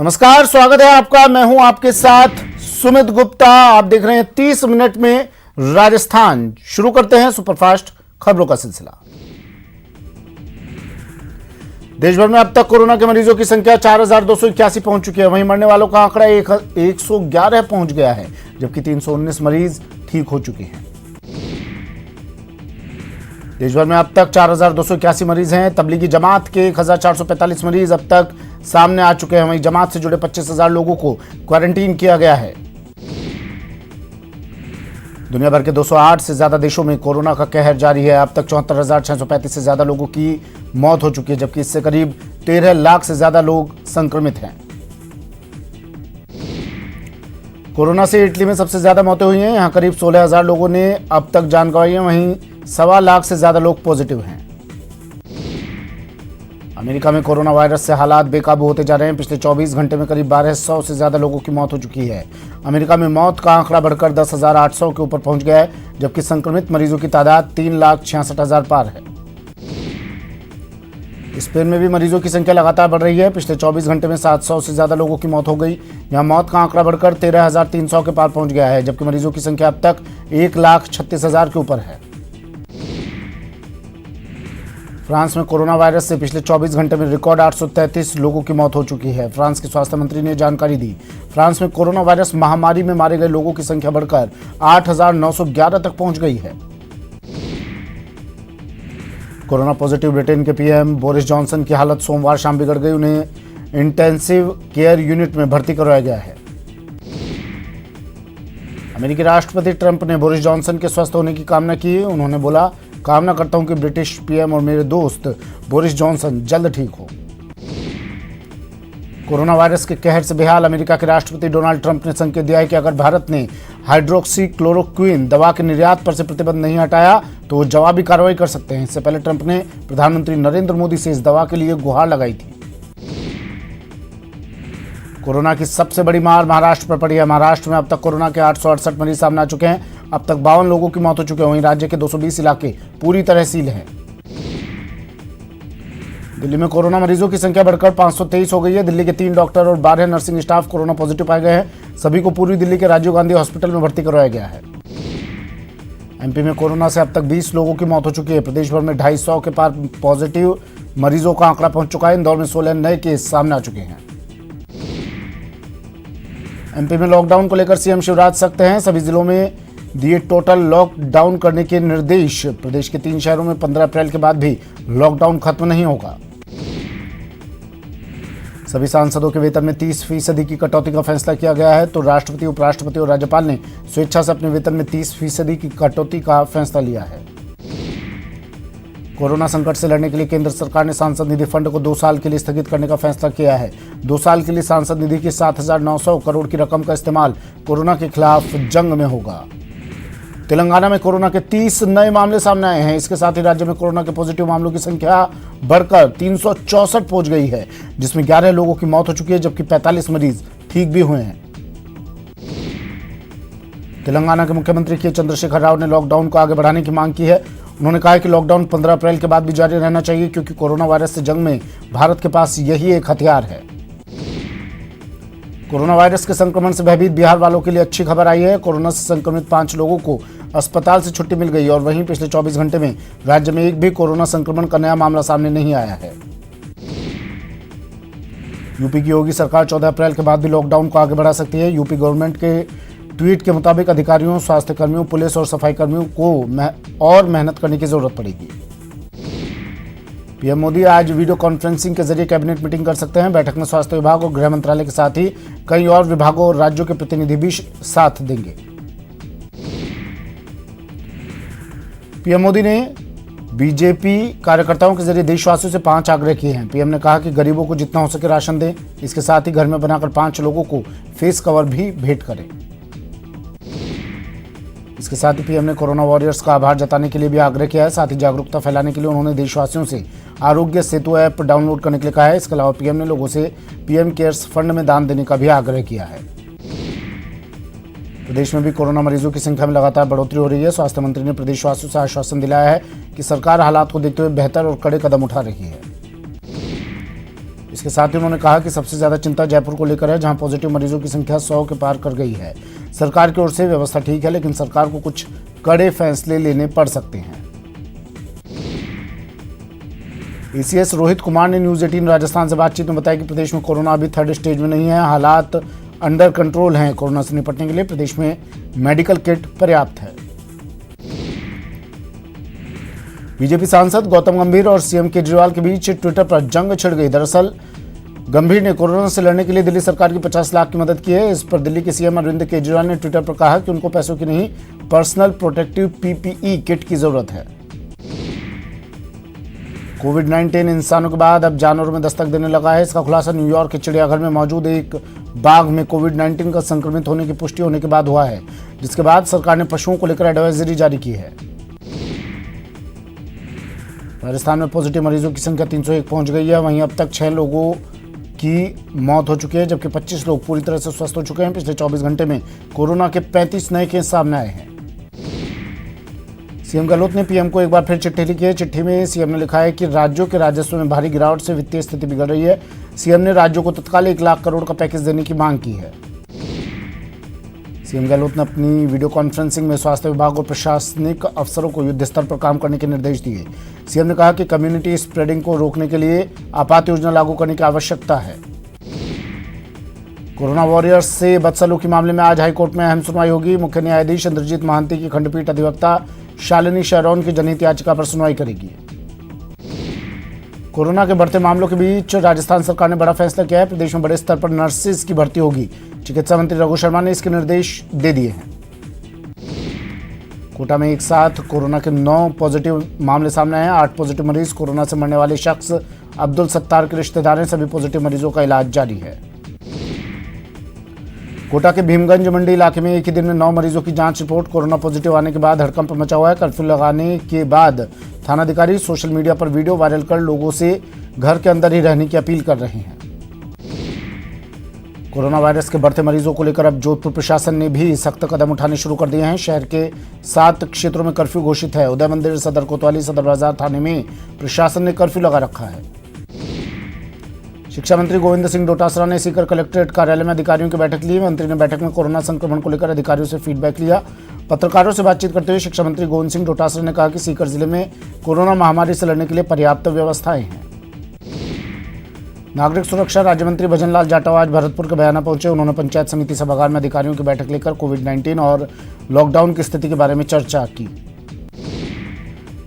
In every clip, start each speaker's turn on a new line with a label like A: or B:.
A: नमस्कार, स्वागत है आपका। मैं हूं आपके साथ सुमित गुप्ता। आप देख रहे हैं 30 मिनट में राजस्थान। शुरू करते हैं सुपरफास्ट खबरों का सिलसिला। देश भर में अब तक कोरोना के मरीजों की संख्या 4,281 पहुंच चुकी है। वहीं मरने वालों का आंकड़ा 111 पहुंच गया है, जबकि 319 मरीज ठीक हो चुके हैं। देश भर में अब तक 4,281 मरीज हैं। तबलीगी जमात के 1,445 मरीज अब तक सामने आ चुके हैं। वहीं जमात से जुड़े 25,000 लोगों को क्वारंटीन किया गया है। दुनिया भर के 208 से ज्यादा देशों में कोरोना का कहर जारी है। अब तक 74,635 से ज्यादा लोगों की मौत हो चुकी है, जबकि इससे करीब 13 लाख से ज्यादा लोग संक्रमित हैं। कोरोना से इटली में सबसे ज्यादा मौतें हुई हैं। यहां करीब 16,000 लोगों ने अब तक जान गंवाई है। वहीं 1.25 लाख से ज्यादा लोग पॉजिटिव हैं। अमेरिका में कोरोना वायरस से हालात बेकाबू होते जा रहे हैं। पिछले 24 घंटे में करीब 1,200 से ज्यादा लोगों की मौत हो चुकी है। अमेरिका में मौत का आंकड़ा बढ़कर 10,800 के ऊपर पहुंच गया है, जबकि संक्रमित मरीजों की तादाद 3,66,000 पार है। स्पेन में भी मरीजों की संख्या लगातार बढ़ रही है। पिछले 24 घंटे में 700 से ज्यादा लोगों की मौत हो गई। यहां मौत का आंकड़ा बढ़कर 13,300 के पार पहुंच गया है, जबकि मरीजों की संख्या अब तक 1,36,000 के ऊपर है। फ्रांस में कोरोना वायरस से पिछले 24 घंटे में रिकॉर्ड 833 लोगों की मौत हो चुकी है। फ्रांस के स्वास्थ्य मंत्री ने जानकारी दी। फ्रांस में कोरोना वायरस महामारी में मारे गए लोगों की संख्या बढ़कर 8,911 तक पहुंच गई है। कोरोना पॉजिटिव ब्रिटेन के पीएम बोरिस जॉनसन की हालत सोमवार शाम बिगड़ गई। उन्हें इंटेंसिव केयर यूनिट में भर्ती करवाया गया है। अमेरिकी राष्ट्रपति ट्रंप ने बोरिस जॉनसन के स्वस्थ होने की कामना की। उन्होंने बोला, कामना करता हूं कि ब्रिटिश पीएम और मेरे दोस्त बोरिस जॉनसन जल्द ठीक हो। कोरोना वायरस के कहर से बेहाल अमेरिका के राष्ट्रपति डोनाल्ड ट्रंप ने संकेत दिया है कि अगर भारत ने हाइड्रोक्सीक्लोरोक्विन दवा के निर्यात पर से प्रतिबंध नहीं हटाया तो वो जवाबी कार्रवाई कर सकते हैं। इससे पहले ट्रंप ने प्रधानमंत्री नरेंद्र मोदी से इस दवा के लिए गुहार लगाई थी। कोरोना की सबसे बड़ी मार महाराष्ट्र पर पड़ी है। महाराष्ट्र में अब तक कोरोना के 868 मरीज सामने आ चुके हैं। अब तक 52 लोगों की मौत हो चुकी है। वहीं राज्य के 220 इलाके पूरी तरह सील हैं। दिल्ली में कोरोना मरीजों की संख्या बढ़कर 523 हो गई है। दिल्ली के 3 डॉक्टर और 12 नर्सिंग स्टाफ कोरोना पॉजिटिव पाए गए हैं। सभी को पूर्वी दिल्ली के राजीव गांधी हॉस्पिटल में भर्ती करवाया गया है। एमपी में कोरोना से अब तक 20 लोगों की मौत हो चुकी है। प्रदेश भर में 250 के पार पॉजिटिव मरीजों का आंकड़ा पहुंच चुका है। इंदौर में 16 नए केस सामने आ चुके हैं। एमपी में लॉकडाउन को लेकर सीएम शिवराज सख्त हैं। सभी जिलों में दिए टोटल लॉकडाउन करने के निर्देश। प्रदेश के 3 शहरों में 15 अप्रैल के बाद भी लॉकडाउन खत्म नहीं होगा। सभी सांसदों के वेतन में 30% की कटौती का फैसला किया गया है। तो राष्ट्रपति, उपराष्ट्रपति और राज्यपाल ने स्वेच्छा से अपने वेतन में 30% की कटौती का फैसला लिया है। कोरोना संकट से लड़ने के लिए केंद्र सरकार ने सांसद निधि फंड को 2 साल के लिए स्थगित करने का फैसला किया है। 2 साल के लिए सांसद निधि की 7,900 करोड़ की रकम का इस्तेमाल कोरोना के खिलाफ जंग में होगा। तेलंगाना में कोरोना के 30 नए मामले सामने आए हैं। इसके साथ ही राज्य में कोरोना के पॉजिटिव मामलों की संख्या बढ़कर 364 पहुंच गई है, जिसमें 11 लोगों की मौत हो चुकी है, जबकि 45 मरीज ठीक भी हुए हैं। तेलंगाना के मुख्यमंत्री के चंद्रशेखर राव ने लॉकडाउन को आगे बढ़ाने की मांग की है। उन्होंने कहा है कि लॉकडाउन 15 अप्रैल के बाद भी जारी रहना चाहिए, क्योंकि कोरोना वायरस से जंग में भारत के पास यही एक हथियार है। कोरोना वायरस के संक्रमण से भयभीत बिहार वालों के लिए अच्छी खबर आई है। कोरोना से संक्रमित 5 लोगों को अस्पताल से छुट्टी मिल गई और वहीं पिछले 24 घंटे में राज्य में एक भी कोरोना संक्रमण का नया मामला सामने नहीं आया है। यूपी की योगी सरकार 14 अप्रैल के बाद भी लॉकडाउन को आगे बढ़ा सकती है। यूपी गवर्नमेंट के ट्वीट के मुताबिक अधिकारियों, स्वास्थ्य कर्मियों, पुलिस और सफाई कर्मियों को और मेहनत करने की जरूरत पड़ेगी। पीएम मोदी आज वीडियो कॉन्फ्रेंसिंग के जरिए कैबिनेट मीटिंग कर सकते हैं। बैठक में स्वास्थ्य विभाग और गृह मंत्रालय के साथ ही कई और विभागों और राज्यों के प्रतिनिधि भी साथ देंगे। पीएम मोदी ने बीजेपी कार्यकर्ताओं के जरिए देशवासियों से 5 आग्रह किए हैं। पीएम ने कहा कि गरीबों को जितना हो सके राशन दें। इसके साथ ही घर में बनाकर 5 लोगों को फेस कवर भी भेंट करें। इसके साथ ही पीएम ने कोरोना वॉरियर्स का आभार जताने के लिए भी आग्रह किया है। साथ ही जागरूकता फैलाने के लिए उन्होंने देशवासियों से आरोग्य सेतु ऐप डाउनलोड करने के लिए कहा है। इसके अलावा पीएम ने लोगों से पीएम केयर्स फंड में दान देने का भी आग्रह किया है। प्रदेश में भी कोरोना मरीजों की संख्या में लगातार बढ़ोतरी हो रही है। स्वास्थ्य मंत्री ने प्रदेशवासियों से आश्वासन दिलाया है कि सरकार हालात को देखते हुए बेहतर और कड़े कदम उठा रही है। इसके साथ ही उन्होंने कहा कि सबसे ज्यादा चिंता जयपुर को लेकर है, जहां पॉजिटिव मरीजों की संख्या 100 के पार कर गई है। सरकार की ओर से व्यवस्था ठीक है, लेकिन सरकार को कुछ कड़े फैसले लेने पड़ सकते हैं। एसीएस रोहित कुमार ने न्यूज 18 राजस्थान से बातचीत में बताया कि प्रदेश में कोरोना अभी 3rd स्टेज में नहीं है, हालात अंडर कंट्रोल हैं। कोरोना से निपटने के लिए प्रदेश में मेडिकल किट पर्याप्त है। बीजेपी सांसद गौतम गंभीर और सीएम केजरीवाल के बीच ट्विटर पर जंग छिड़ गई। दरअसल गंभीर ने कोरोना से लड़ने के लिए दिल्ली सरकार की 50 लाख की मदद की है। इस पर दिल्ली के सीएम अरविंद केजरीवाल ने ट्विटर पर कहा कि उनको पैसों की नहीं, पर्सनल प्रोटेक्टिव पीपीई किट की जरूरत है। कोविड-19 इंसानों के बाद अब जानवरों में दस्तक देने लगा है। इसका खुलासा न्यूयॉर्क के चिड़ियाघर में मौजूद एक बाघ में कोविड-19 का संक्रमित होने की पुष्टि होने के बाद हुआ है, जिसके बाद सरकार ने पशुओं को लेकर एडवाइजरी जारी की है। राजस्थान में पॉजिटिव मरीजों की संख्या 301 पहुंच गई है। वहीं अब तक 6 लोगों की मौत हो चुकी है, जबकि 25 लोग पूरी तरह से स्वस्थ हो चुके हैं। पिछले 24 घंटे में कोरोना के 35 नए केस सामने आए हैं। सीएम गहलोत ने पीएम को एक बार फिर चिट्ठी लिखी है। चिट्ठी में सीएम ने लिखा है कि राज्यों के राजस्व में भारी गिरावट से वित्तीय स्थिति बिगड़ रही है। सीएम ने राज्यों को तत्काल 1 लाख करोड़ का पैकेज देने की मांग की है। सीएम गहलोत ने अपनी वीडियो कॉन्फ्रेंसिंग में स्वास्थ्य विभाग और प्रशासनिक अफसरों को युद्ध स्तर पर काम करने के निर्देश दिए। सीएम ने कहा कि कम्युनिटी स्प्रेडिंग को रोकने के लिए आपात योजना लागू करने की आवश्यकता है। कोरोना वॉरियर्स से बदसलूकी मामले में आज हाईकोर्ट में अहम सुनवाई होगी। मुख्य न्यायाधीश इंद्रजीत महांती की खंडपीठ अधिवक्ता शालिनी शेरौन की जनहित याचिका पर सुनवाई करेगी। कोरोना के बढ़ते मामलों के बीच राजस्थान सरकार ने बड़ा फैसला किया है। प्रदेश में बड़े स्तर पर नर्सेज की भर्ती होगी। चिकित्सा मंत्री रघु शर्मा ने इसके निर्देश दे दिए हैं। कोटा में एक साथ कोरोना के 9 पॉजिटिव मामले सामने आए हैं। 8 पॉजिटिव मरीज कोरोना से मरने वाले शख्स अब्दुल सत्तार के रिश्तेदार हैं। सभी पॉजिटिव मरीजों का इलाज जारी है। कोटा के भीमगंज मंडी इलाके में एक ही दिन में 9 मरीजों की जांच रिपोर्ट। कोरोना पॉजिटिव आने के बाद हड़कंप मचा हुआ है। कर्फ्यू लगाने के बाद थानाधिकारी सोशल मीडिया पर वीडियो वायरल कर लोगों से घर के अंदर ही रहने की अपील कर रहे हैं। कोरोना वायरस के बढ़ते मरीजों को लेकर अब जोधपुर प्रशासन ने भी सख्त कदम उठाने शुरू कर दिए हैं। शहर के 7 क्षेत्रों में कर्फ्यू घोषित है। उदय मंदिर, सदर कोतवाली, सदर बाजार थाने में प्रशासन ने कर्फ्यू लगा रखा है। शिक्षा मंत्री गोविंद सिंह डोटासरा ने सीकर कलेक्ट्रेट कार्यालय में अधिकारियों की बैठक ली। मंत्री ने बैठक में कोरोना संक्रमण को लेकर अधिकारियों से फीडबैक लिया। पत्रकारों से बातचीत करते हुए शिक्षा मंत्री गोविंद सिंह डोटासरा ने कहा कि सीकर जिले में कोरोना महामारी से लड़ने के लिए पर्याप्त व्यवस्थाएं हैं। नागरिक सुरक्षा राज्य मंत्री भजनलाल जाटव आज भरतपुर के बयाना पहुंचे। उन्होंने पंचायत समिति सभागार में अधिकारियों की बैठक लेकर कोविड-19 और लॉकडाउन की स्थिति के बारे में चर्चा की।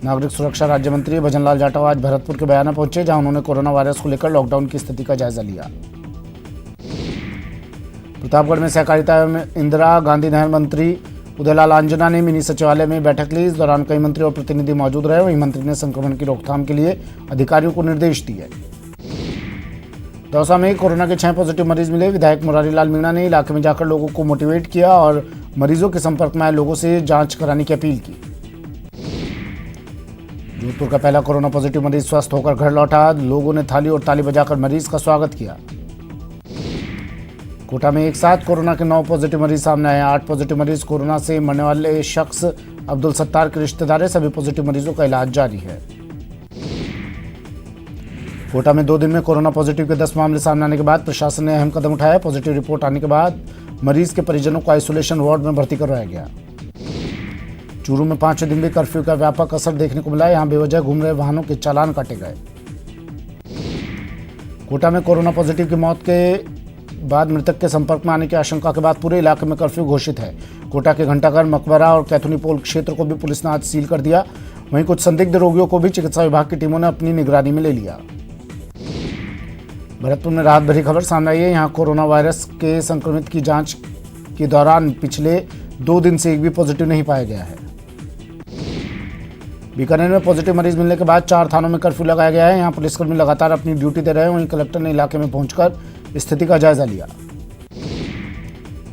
A: नागरिक सुरक्षा राज्य मंत्री भजनलाल जाटव आज भरतपुर के बयाना पहुंचे, जहां उन्होंने कोरोना वायरस को लेकर लॉकडाउन की स्थिति का जायजा लिया। प्रतापगढ़ में सहकारिता एवं इंदिरा गांधी नहर मंत्री उदयलाल आंजना ने मिनी सचिवालय में बैठक ली। इस दौरान कई मंत्री और प्रतिनिधि मौजूद रहे। वहीं मंत्री ने संक्रमण की रोकथाम के लिए अधिकारियों को निर्देश दिए। दौसा में कोरोना के 6 पॉजिटिव मरीज मिले। विधायक मुरारी लाल मीणा ने इलाके में जाकर लोगों को मोटिवेट किया और मरीजों के संपर्क में आए लोगों से जांच कराने की अपील की। जोधपुर का पहला कोरोना पॉजिटिव मरीज स्वस्थ होकर घर लौटा। लोगों ने थाली और ताली बजाकर मरीज का स्वागत किया। कोटा में एक साथ कोरोना के 9 पॉजिटिव मरीज सामने आए। 8 पॉजिटिव मरीज कोरोना से मरने वाले शख्स अब्दुल सत्तार के रिश्तेदार हैं। सभी पॉजिटिव मरीजों का इलाज जारी है। कोटा में 2 दिन में कोरोना पॉजिटिव के 10 मामले सामने आने के बाद प्रशासन ने अहम कदम उठाया। पॉजिटिव रिपोर्ट आने के बाद मरीज के परिजनों को आइसोलेशन वार्ड में भर्ती करवाया गया। चूरू में 5 दिन भी कर्फ्यू का व्यापक असर देखने को मिला। यहां बेवजह घूम रहे वाहनों के चालान काटे गए। कोटा में कोरोना पॉजिटिव की मौत के बाद मृतक के संपर्क में आने की आशंका के बाद पूरे इलाके में कर्फ्यू घोषित है। कोटा के घंटाघर, मकबरा और कैथुनी पोल क्षेत्र को भी पुलिस ने आज सील कर दिया। वहीं कुछ संदिग्ध रोगियों को भी चिकित्सा विभाग की टीमों ने अपनी निगरानी में ले लिया। भरतपुर में राहत भरी खबर सामने आई है। यहाँ कोरोना वायरस के संक्रमित की जांच के दौरान पिछले 2 दिन से एक भी पॉजिटिव नहीं पाया गया है। बीकानेर में पॉजिटिव मरीज मिलने के बाद 4 थानों में कर्फ्यू लगाया गया है। यहाँ पुलिसकर्मी लगातार अपनी ड्यूटी दे रहे हैं। वहीं कलेक्टर ने इलाके में पहुंचकर स्थिति का जायजा लिया।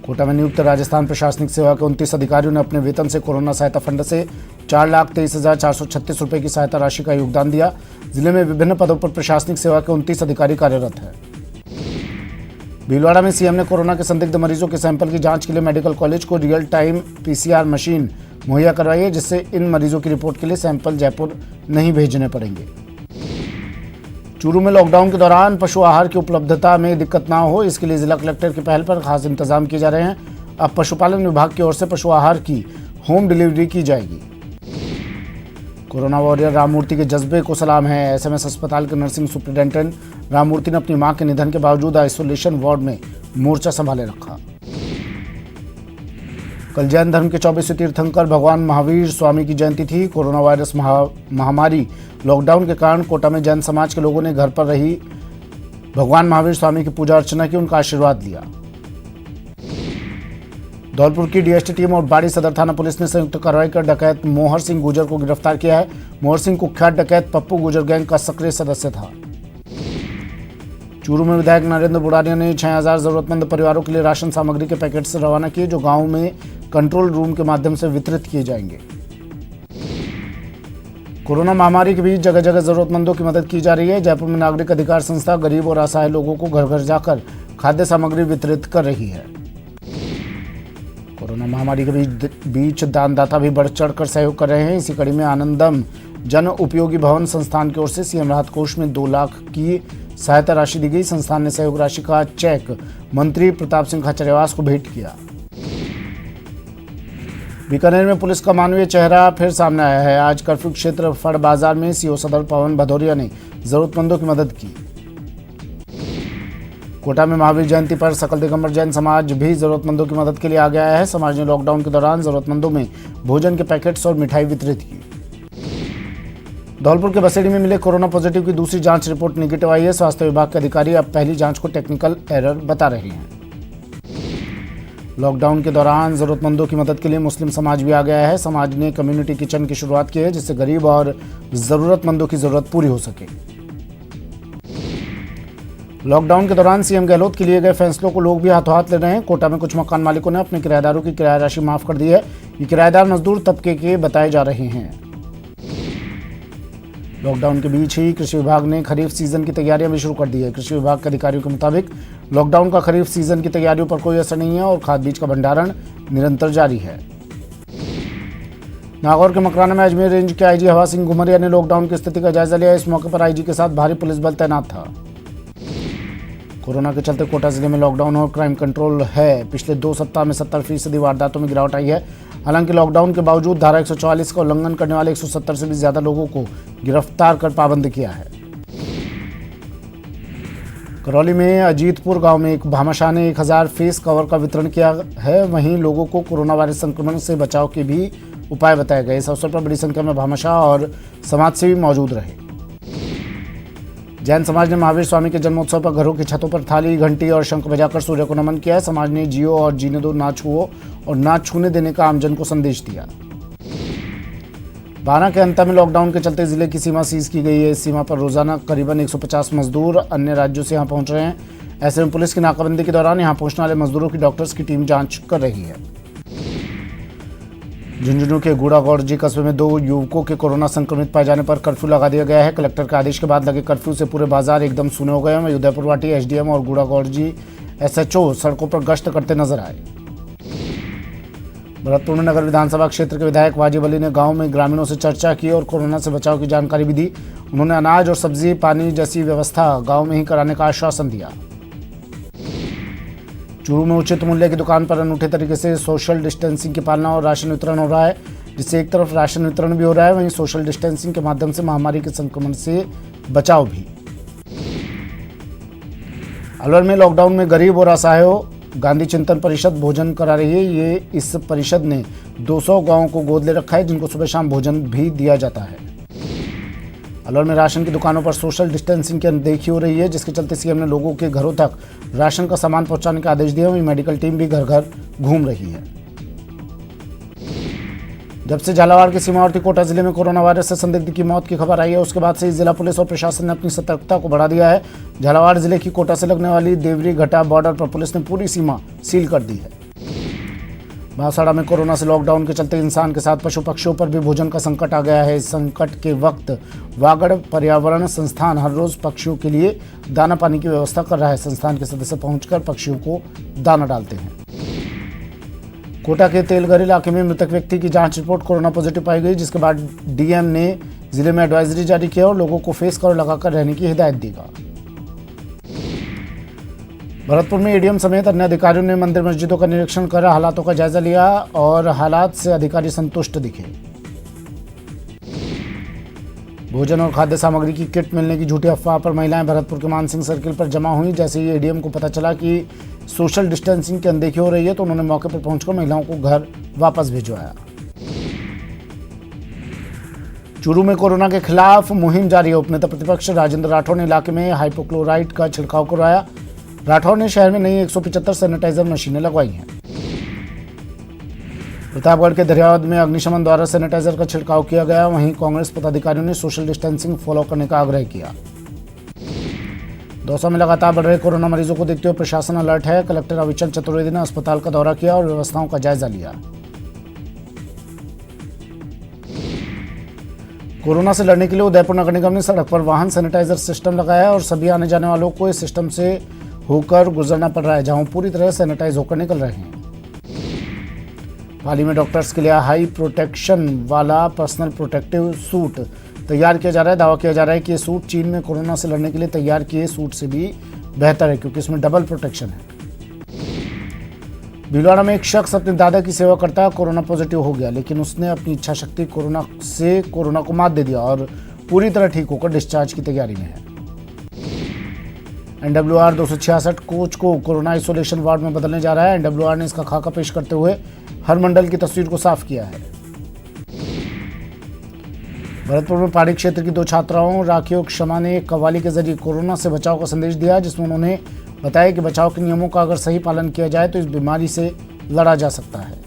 A: कोटा में नियुक्त राजस्थान प्रशासनिक सेवा के 29 अधिकारियों ने अपने वेतन से कोरोना सहायता फंड से 4,23,436 रुपए की सहायता राशि का योगदान दिया। जिले में विभिन्न पदों पर प्रशासनिक सेवा के 29 अधिकारी कार्यरत हैं। भीलवाड़ा में सीएम ने कोरोना के संदिग्ध मरीजों के सैंपल की जांच के लिए मेडिकल कॉलेज को रियल टाइम पीसीआर मशीन मुहैया करवाई है, जिससे इन मरीजों की रिपोर्ट के लिए सैंपल जयपुर नहीं भेजने पड़ेंगे। चूरू में लॉकडाउन के दौरान पशु आहार की उपलब्धता में दिक्कत ना हो, इसके लिए जिला कलेक्टर की पहल पर खास इंतजाम किए जा रहे हैं। अब पशुपालन विभाग की ओर से पशु आहार की होम डिलीवरी की जाएगी। कोरोना वॉरियर राममूर्ति के जज्बे को सलाम है। एसएमएस अस्पताल के नर्सिंग सुपरिटेंडेंट राममूर्ति ने अपनी मां के निधन के बावजूद आइसोलेशन वार्ड में मोर्चा संभाले रखा। कल जैन धर्म के 24वें तीर्थंकर भगवान महावीर स्वामी की जयंती थी। कोरोना वायरस महामारी लॉकडाउन के कारण कोटा में जैन समाज के लोगों ने घर पर रही भगवान महावीर स्वामी की पूजा अर्चना की, उनका आशीर्वाद लिया। धौलपुर की डीएसटी टीम और बाड़ी सदर थाना पुलिस ने संयुक्त कार्रवाई कर डकैत मोहर सिंह गुर्जर को गिरफ्तार किया है। मोहर सिंह कुख्यात डकैत पप्पू गुर्जर गैंग का सक्रिय सदस्य था। चूरू में विधायक नरेंद्र बुढ़ानिया ने 6000 जरूरतमंद परिवारों के लिए राशन सामग्री के पैकेट्स रवाना किए, जो गांव में कंट्रोल रूम के माध्यम से वितरित किए जाएंगे। कोरोना महामारी के बीच जगह जगह जरूरतमंदों की मदद की जा रही है। जयपुर में नागरिक अधिकार संस्था गरीब और असहाय लोगों को घर घर जाकर खाद्य सामग्री वितरित कर रही है। कोरोना महामारी के बीच दानदाता भी बढ़ चढ़ कर सहयोग कर रहे हैं। इसी कड़ी में आनंदम जन उपयोगी भवन संस्थान की ओर से सीएम राहत कोष में 2 लाख की सहायता राशि दी गई। संस्थान ने सहयोग राशि का चेक मंत्री प्रताप सिंह खाचरियावास को भेंट किया। बीकानेर में पुलिस का मानवीय चेहरा फिर सामने आया है। आज कर्फ्यू क्षेत्र फड़ बाजार में सीओ सदर पवन भदौरिया ने जरूरतमंदों की मदद की। कोटा में महावीर जयंती पर सकल दिगंबर जैन समाज भी जरूरतमंदों की मदद के लिए आ गया है। समाज ने लॉकडाउन के दौरान जरूरतमंदों में भोजन के पैकेट्स और मिठाई वितरित की। धौलपुर के बसेड़ी में मिले कोरोना पॉजिटिव की दूसरी जांच रिपोर्ट नेगेटिव आई है। स्वास्थ्य विभाग के अधिकारी अब पहली जांच को टेक्निकल एरर बता रहे हैं। लॉकडाउन के दौरान जरूरतमंदों की मदद के लिए मुस्लिम समाज भी आ गया है। समाज ने कम्युनिटी किचन की शुरुआत की है, जिससे गरीब और जरूरतमंदों की जरूरत पूरी हो सके। लॉकडाउन के दौरान सीएम गहलोत के लिए गए फैसलों को लोग भी हाथों हाथ ले रहे हैं। कोटा में कुछ मकान मालिकों ने अपने किराएदारों की किराया राशि माफ कर दी है। ये किराएदार मजदूर तबके के बताए जा रहे हैं। लॉकडाउन के बीच ही कृषि विभाग ने खरीफ सीजन की तैयारियां भी शुरू कर दी है। कृषि विभाग के अधिकारियों के मुताबिक लॉकडाउन का खरीफ सीजन की तैयारियों पर कोई असर नहीं है और खाद बीज का भंडारण निरंतर जारी है। नागौर के मकराना में अजमेर रेंज के आईजी हवा सिंह घुमरिया ने लॉकडाउन की स्थिति का जायजा लिया। इस मौके पर आईजी के साथ भारी पुलिस बल तैनात था। कोरोना के चलते कोटा जिले में लॉकडाउन और क्राइम कंट्रोल है। पिछले 2 सप्ताह में 70% वारदातों में गिरावट आई है। हालांकि लॉकडाउन के बावजूद धारा 144 का उल्लंघन करने वाले 170 से भी ज्यादा लोगों को गिरफ्तार कर पाबंद किया है। करौली में अजीतपुर गांव में एक भामाशाह ने 1000 फेस कवर का वितरण किया है। वहीं लोगों को कोरोना वायरस संक्रमण से बचाव के भी उपाय बताए गए। इस अवसर पर बड़ी संख्या में भामाशाह और समाजसेवी मौजूद रहे। जैन समाज ने महावीर स्वामी के जन्मोत्सव पर घरों की छतों पर थाली, घंटी और शंख बजाकर सूर्य को नमन किया है। समाज ने जियो और जीने दो, ना छुओ और ना छूने देने का आमजन को संदेश दिया। बाना के अंता में लॉकडाउन के चलते जिले की सीमा सीज की गई है। इस सीमा पर रोजाना करीबन 150 मजदूर अन्य राज्यों से यहां पहुंच रहे हैं। ऐसे में पुलिस की नाकाबंदी के दौरान यहां पहुंचने वाले मजदूरों की डॉक्टर्स की टीम जांच कर रही है। झुंझुनू के गुड़ागौड़जी कस्बे में 2 युवकों के कोरोना संक्रमित पाए जाने पर कर्फ्यू लगा दिया गया है। कलेक्टर के आदेश के बाद लगे कर्फ्यू से पूरे बाजार एकदम सूने हो गए हैं। उदयपुर वाटी एसडीएम और गुड़ागौड़जी एसएचओ सड़कों पर गश्त करते नजर आए। भरतपुर में नगर विधानसभा क्षेत्र के विधायक वाजिब अली ने गांव में ग्रामीणों से चर्चा की और कोरोना से बचाव की जानकारी भी दी। उन्होंने अनाज और सब्जी, पानी जैसी व्यवस्था गांव में ही कराने का आश्वासन दिया। चूरू में उचित मूल्य की दुकान पर अनूठे तरीके से सोशल डिस्टेंसिंग की पालना और राशन वितरण हो रहा है, जिससे एक तरफ राशन वितरण भी हो रहा है, वहीं सोशल डिस्टेंसिंग के माध्यम से महामारी के संक्रमण से बचाव भी। अलवर में लॉकडाउन में गरीब और असहायों गांधी चिंतन परिषद भोजन करा रही है। ये इस परिषद ने 200 गांवों को गोद ले रखा है, जिनको सुबह शाम भोजन भी दिया जाता है। अलवर में राशन की दुकानों पर सोशल डिस्टेंसिंग की अनदेखी हो रही है, जिसके चलते सीएम ने लोगों के घरों तक राशन का सामान पहुंचाने के आदेश दिए। वहीं मेडिकल टीम भी घर घर घूम रही है। जब से झालावाड़ के सीमावर्ती कोटा जिले में कोरोना वायरस से संदिग्ध की मौत की खबर आई है, उसके बाद से जिला पुलिस और प्रशासन ने अपनी सतर्कता को बढ़ा दिया है। झालावाड़ जिले की कोटा से लगने वाली देवरी घटा बॉर्डर पर पुलिस ने पूरी सीमा सील कर दी है। बांसवाड़ा में कोरोना से लॉकडाउन के चलते इंसान के साथ पशु पक्षियों पर भी भोजन का संकट आ गया है। इस संकट के वक्त वागड़ पर्यावरण संस्थान हर रोज पक्षियों के लिए दाना पानी की व्यवस्था कर रहा है। संस्थान के सदस्य पहुंचकर पक्षियों को दाना डालते हैं। कोटा के तेलघर इलाके में मृतक व्यक्ति की जांच रिपोर्ट कोरोना पॉजिटिव पाई गई, जिसके बाद डीएम ने जिले में एडवाइजरी जारी किया और लोगों को फेस कवर लगाकर रहने की हिदायत दी गई। भरतपुर में एडीएम समेत अन्य अधिकारियों ने मंदिर मस्जिदों का निरीक्षण कर हालातों का जायजा लिया और हालात से अधिकारी संतुष्ट दिखे। भोजन और खाद्य सामग्री की किट मिलने की झूठी अफवाह पर महिलाएं भरतपुर के मानसिंह सर्किल पर जमा हुई। जैसे ही एडीएम को पता चला कि सोशल डिस्टेंसिंग की अनदेखी हो रही है तो उन्होंने मौके पर पहुंचकर महिलाओं को घर वापस भिजवाया। चूरू में कोरोना के खिलाफ मुहिम जारी है। उपनेता प्रतिपक्ष राजेंद्र राठौर ने इलाके में हाइपोक्लोराइट का छिड़काव करवाया। राठौर ने शहर में नई 175 सैनिटाइजर मशीनें लगवाई हैं। प्रतापगढ़ के दरियावद में अग्निशमन द्वारा सैनिटाइजर का छिड़काव किया गया। वहीं कांग्रेस पदाधिकारियों ने सोशल डिस्टेंसिंग फॉलो करने का आग्रह किया। दौसा में लगातार बढ़ रहे कोरोना मरीजों को देखते हुए प्रशासन अलर्ट है। कलेक्टर अविचल चतुर्वेदी ने अस्पताल का दौरा किया और व्यवस्थाओं का जायजा लिया। कोरोना से लड़ने के लिए उदयपुर नगर निगम ने सड़क पर वाहन सैनिटाइजर सिस्टम लगाया और सभी आने जाने वालों को इस सिस्टम से होकर गुजरना पड़ रहा है, जहां पूरी तरह सैनिटाइज होकर निकल रहे हैं। पाली में डॉक्टर्स के लिए हाई प्रोटेक्शन वाला पर्सनल प्रोटेक्टिव सूट तैयार किया जा रहा है। दावा किया जा रहा है कि ये सूट चीन में कोरोना से लड़ने के लिए तैयार किए सूट से भी बेहतर है, क्योंकि इसमें डबल प्रोटेक्शन है। भीलवाड़ा में एक शख्स अपने दादा की सेवा करता कोरोना पॉजिटिव हो गया, लेकिन उसने अपनी इच्छा शक्ति कोरोना को मात दे दिया और पूरी तरह ठीक होकर डिस्चार्ज की तैयारी में है। एनडब्ल्यूआर 266 कोच को कोरोना आइसोलेशन वार्ड में बदलने जा रहा है। एनडब्ल्यूआर ने इसका खाका पेश करते हुए हर मंडल की तस्वीर को साफ किया है। भरतपुर में पहाड़ी क्षेत्र की 2 छात्राओं राखी और क्षमा ने कव्वाली के जरिए कोरोना से बचाव का संदेश दिया, जिसमें उन्होंने बताया कि बचाव के नियमों का अगर सही पालन किया जाए तो इस बीमारी से लड़ा जा सकता है।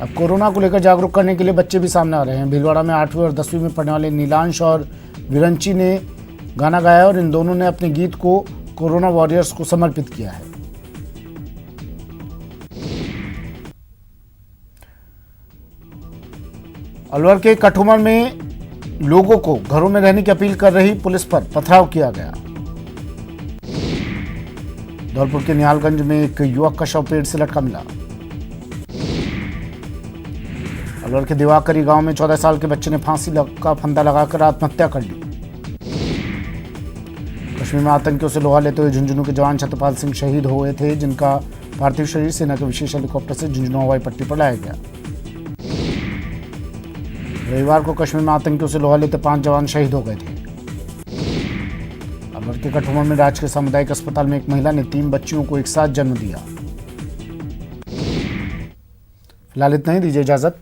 A: अब कोरोना को लेकर जागरूक करने के लिए बच्चे भी सामने आ रहे हैं। भीलवाड़ा में 8वीं और 10वीं में पढ़ने वाले नीलांश और विरंची ने गाना गाया और इन दोनों ने अपने गीत को कोरोना वॉरियर्स को समर्पित किया है। अलवर के कठुमर में लोगों को घरों में रहने की अपील कर रही पुलिस पर पथराव किया गया। धौलपुर के निहालगंज में एक युवक का शव पेड़ से लटका मिला। अलवर के दिवाकरी गांव में 14 साल के बच्चे ने फांसी का फंदा लगाकर आत्महत्या कर ली। कश्मीर में आतंकियों से लोहा लेते हुए झुंझुनू के जवान छत्रपाल सिंह शहीद हुए थे, जिनका पार्थिव शरीर सेना के विशेष हेलीकॉप्टर से झुंझुनू हवाई पट्टी पर लाया गया। रविवार को कश्मीर में आतंकियों से लोहा लेते 5 जवान शहीद हो गए थे। अलवर के कठुमर में राजकीय सामुदायिक अस्पताल में एक महिला ने 3 बच्चियों को एक साथ जन्म दिया। फिलहाल इतना ही, दीजिए इजाजत।